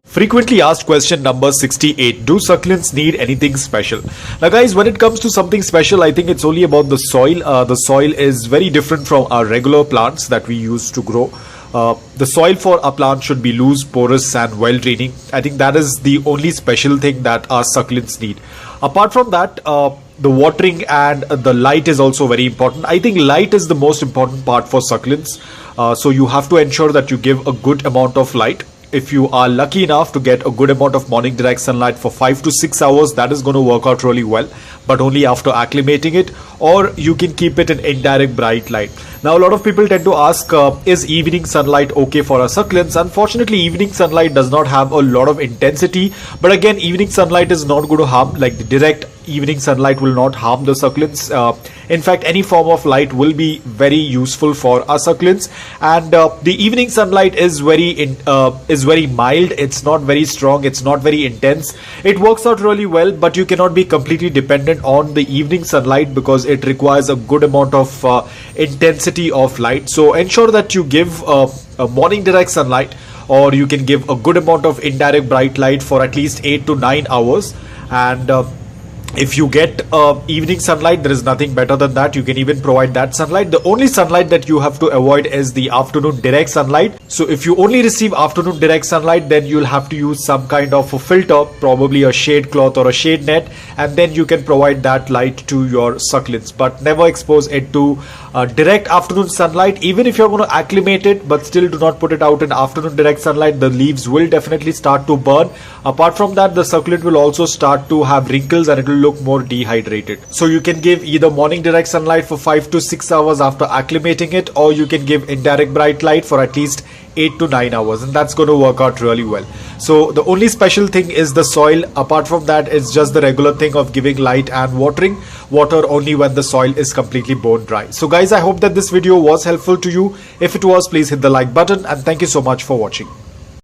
Frequently asked question number 68. Do succulents need anything special? Now guys, when it comes to something special, I think it's only about the soil. The soil is very different from our regular plants that we use to grow. The soil for a plant should be loose, porous and well draining. I think that is the only special thing that our succulents need. Apart from that, the watering and the light is also very important. I think light is the most important part for succulents. So you have to ensure that you give a good amount of light. If you are lucky enough to get a good amount of morning direct sunlight for 5 to 6 hours, that is going to work out really well, but only after acclimating it, or you can keep it in indirect bright light. Now a lot of people tend to ask, is evening sunlight okay for our succulents? Unfortunately, evening sunlight does not have a lot of intensity, but again, evening sunlight is not going to harm, like the direct evening sunlight will not harm the succulents. In fact, any form of light will be very useful for our succulents, and the evening sunlight is very mild. It's not very strong, it's not very intense. It works out really well, but you cannot be completely dependent on the evening sunlight because it requires a good amount of intensity of light. So ensure that you give a morning direct sunlight, or you can give a good amount of indirect bright light for at least 8 to 9 hours. And if you get evening sunlight, there is nothing better than that. You can even provide that sunlight. The only sunlight that you have to avoid is the afternoon direct sunlight. So if you only receive afternoon direct sunlight, then you'll have to use some kind of a filter, probably a shade cloth or a shade net, and then you can provide that light to your succulents. But never expose it to direct afternoon sunlight. Even if you're going to acclimate it, but still do not put it out in afternoon direct sunlight, the leaves will definitely start to burn. Apart from that, the succulent will also start to have wrinkles and it will look more dehydrated. So you can give either morning direct sunlight for 5 to 6 hours after acclimating it, or you can give indirect bright light for at least 8 to 9 hours, and that's going to work out really well. So the only special thing is the soil. Apart from that, it's just the regular thing of giving light and watering. Water only when the soil is completely bone dry. So guys, I hope that this video was helpful to you. If it was, please hit the like button, and thank you so much for watching.